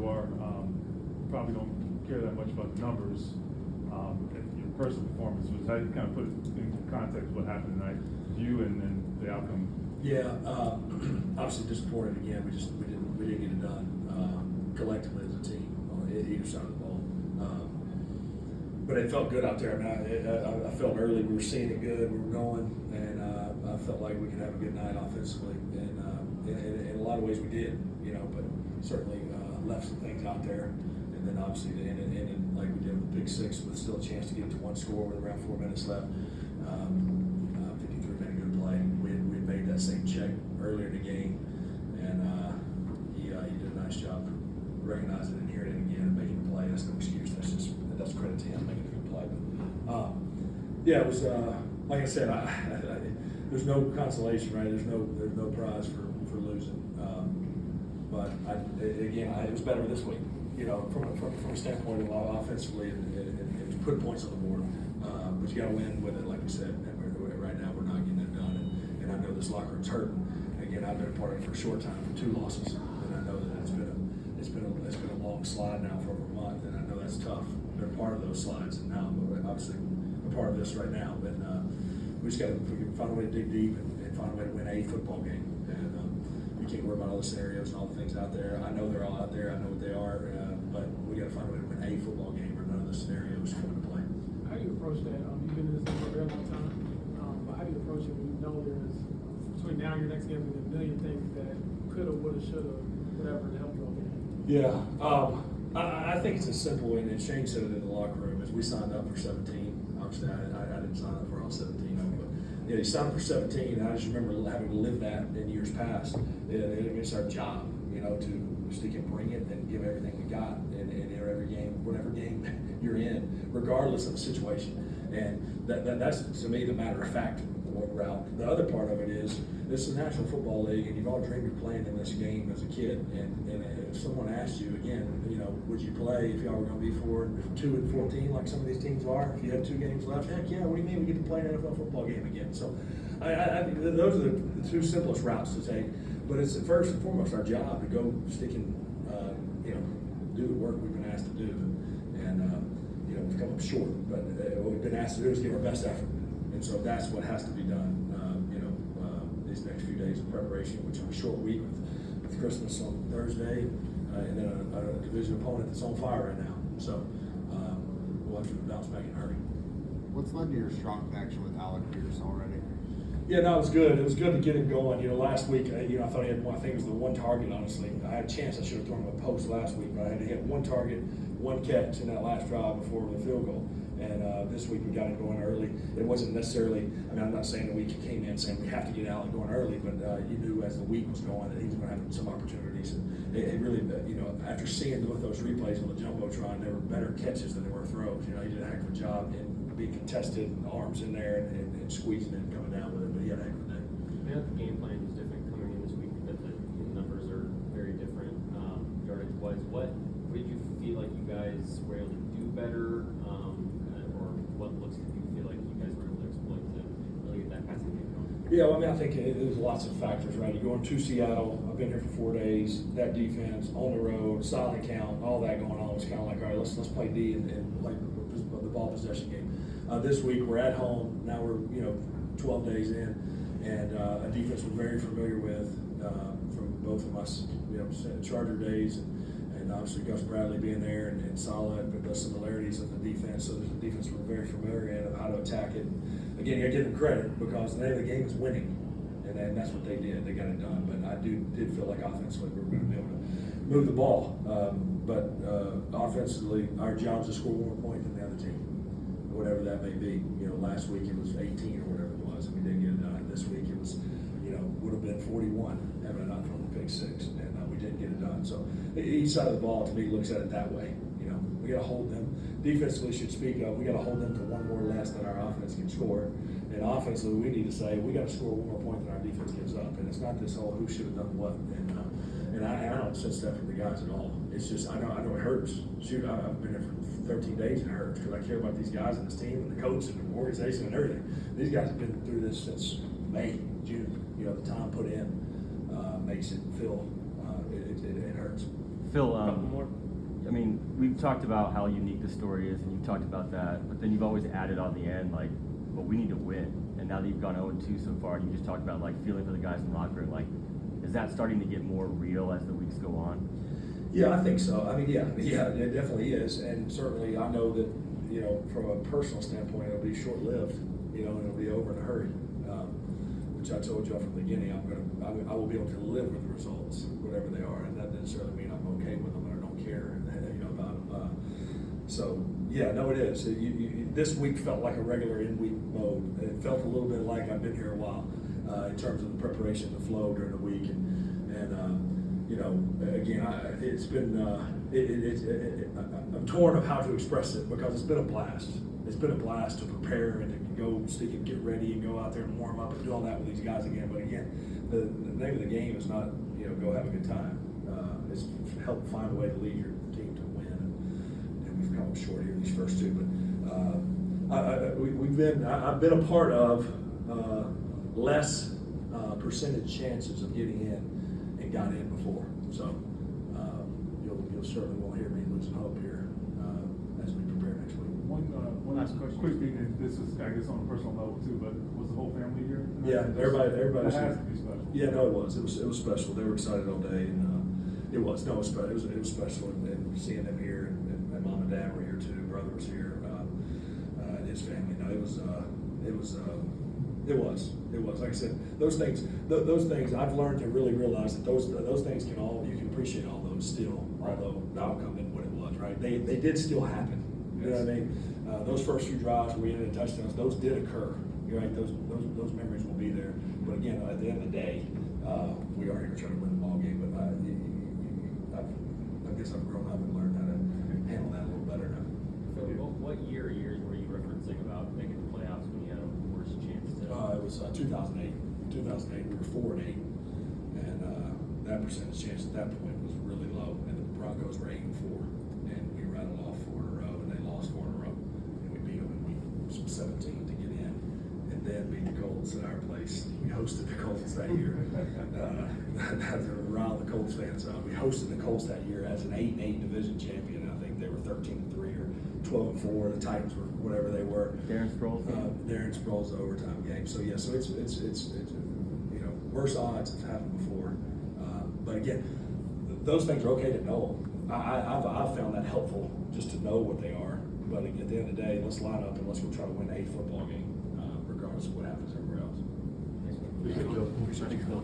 you are. Probably don't care that much about the numbers. Your personal performance was how you kind of put it into context what happened tonight, you and then the outcome. Yeah, obviously disappointed again. We didn't get it done collectively as a team on either side of the ball. But it felt good out there. I mean, I felt early we were seeing it good. We were going, and I felt like we could have a good night offensively. And in a lot of ways we did, but certainly left some things out there. And then obviously the ended like we did with the Big Six with still a chance to get to one score with around 4 minutes left. 53 minute good play. We had made that same check earlier in the game, and he did a nice job recognizing it and hearing it again and making the play. That's no excuse. That's credit to him making a good play. But yeah, it was like I said. There's no consolation, right? There's no prize for losing. But it was better this week. From a standpoint of offensively, and put points on the board. But you got to win with it, like we said. And right now, we're not getting it done. And I know this locker room's hurting. Again, I've been a part of it for a short time, for 2 losses, and I know that it's been a long slide now for over a month, and I know that's tough. Been a part of those slides, and now I'm obviously a part of this right now. But we just got to find a way to dig deep and find a way to win a football game. And you can't worry about all the scenarios and all the things out there. I know they're all out there. I know what they are. But we got to find a way to win a football game, or none of the scenarios come into play. How do you approach that? You've been in this for a very long time. But how do you approach it when you know there's between now and your next game there's a million things that coulda, woulda, shoulda, whatever to help you all game? Yeah, I think it's as simple, and Shane said it in the locker room, as we signed up for 17. Obviously, I didn't sign up for all 17 of them, but you signed up for 17, and I just remember having to live that in years past. It's our job, to stick and bring it and give everything we got in every game, whatever game you're in, regardless of the situation. And that's, to me, the matter-of-fact route. The other part of it is, this is a National Football League, and you've all dreamed of playing in this game as a kid. And if someone asked you again, would you play if y'all were going to be 2-14 like some of these teams are? If you had 2 games left, heck yeah. What do you mean we get to play an NFL football game again? So, I think those are the 2 simplest routes to take. But it's first and foremost our job to go stick and do the work we've been asked to do, and we've come up short. But what we've been asked to do is give our best effort, and so that's what has to be done. These next few days of preparation, which is a short week with Christmas on Thursday, and then a division opponent that's on fire right now. So we'll have to bounce back in a hurry. What's led to your strong connection with Alec Pierce already? Yeah, no, it was good. It was good to get him going. Last week, I thought he had one. I think it was the one target. Honestly, I had a chance. I should have thrown him a post last week, but I had to hit one target, one catch in that last drive before the field goal. And this week we got him going early. It wasn't necessarily. I'm not saying the week he came in saying we have to get Alec going early, but you knew as the week was going that he was going to have some opportunities. And it really, after seeing both those replays on the jumbotron, there were better catches than there were throws. He did a heck of a job in being contested, and arms in there, and squeezing it and coming down with it. But he had a heck of a day. Yeah, the game plan is different coming in this week, but the numbers are very different yardage-wise. What did you feel like you guys were able to do better, or what looks did you feel like you guys were able to exploit to really get that passing game going? Yeah, well, I think there's lots of factors, right? You're going to Seattle. I've been here for 4 days. That defense on the road, silent count, all that going on. It's kind of like, all right, let's play D and play the ball possession game. This week we're at home. Now we're 12 days in, and a defense we're very familiar with from both of us. Charger days, and obviously Gus Bradley being there and solid, but the similarities of the defense. So there's a defense we're very familiar in of how to attack it. Again, you got to give them credit because the name of the game is winning, and that's what they did. They got it done. But I did feel like offensively we were going to be able to move the ball. But offensively, our job is to score 1 more point than the other team, whatever that may be. Last week it was 18 or whatever it was, and we didn't get it done. This week it was, would have been 41 had it not thrown the Big Six, and we didn't get it done. So each side of the ball, to me, looks at it that way. We got to hold them. Defensively, should speak of, we got to hold them to 1 more less than our offense can score. And offensively, we need to say we got to score 1 more point than our defense gives up. And it's not this whole who should have done what. And I don't sense that from the guys at all. It's just I know it hurts. Shoot, I've been here for 13 days and it hurts because I care about these guys and this team and the coach and the organization and everything. These guys have been through this since May, June. The time put in makes it feel it hurts. Phil, Couple more. I mean, we've talked about how unique the story is, and you've talked about that, but then you've always added on the end, like, well, we need to win. And now that you've gone 0-2 so far, you just talked about, like, feeling for the guys in the locker room. Like, is that starting to get more real as the weeks go on? Yeah, I think so. I mean, yeah, it definitely is. And certainly I know that, you know, from a personal standpoint, it'll be short-lived, you know, and it'll be over in a hurry. Which I told y'all from the beginning, I will be able to live with the results, whatever they are. And that doesn't necessarily mean I'm okay with them or don't care, you know, about them. So, yeah, no, it is. This week felt like a regular in-week mode. It felt a little bit like I've been here a while in terms of the preparation, the flow during the week. And you know, again, it's been, I'm torn of how to express it because it's been a blast. It's been a blast to prepare and to go stick and get ready and go out there and warm up and do all that with these guys again. But again, the name of the game is not, you know, go have a good time. It's help find a way to lead your team to win. And we've come up short here in these first two. But I've been a part of less percentage chances of getting in and got in before. So you'll certainly won't hear me losing hope here as we prepare next week. One last question. Quick thing, and this is, I guess, on a personal level too, but was the whole family here? Yeah, everybody. That has to be special. Yeah, no, it was special. They were excited all day, and it was special. It was special, and seeing them here, and mom and dad were here too. Brother was here, and his family. No, it was. Like I said, those things I've learned to really realize that those things you can appreciate all those still, although the outcome isn't what it was, right? They did still happen. You know what I mean? Those first few drives where we ended in touchdowns, those did occur. You're right. Those memories will be there. But again, at the end of the day, we are here to try to win the ball game. But I guess I've grown up and learned how to handle that a little better now. Phil, what years were you referencing about making the playoffs when you had a worse chance to? It was 2008. 2008, we were 4-8, and that percentage chance at that point was really low. And the Broncos were 8-4, and we rattled off 4 in a row, and they lost 4 in a row, and we beat them in week 17 to get in, and then beat the Colts at our place. We hosted the Colts that year. Not to rile the Colts fans out. We hosted the Colts that year as an 8-8 division champion. I think they were 13-3 or 12-4. The Titans were whatever they were. Darren Sproles overtime game. So yeah, so it's you know, worse odds have happened before. But again, those things are okay to know. I've found that helpful just to know what they are. But at the end of the day, let's line up and let's go try to win a football game, regardless of what happens everywhere else. Appreciate it, Joe. Thanks, Phil.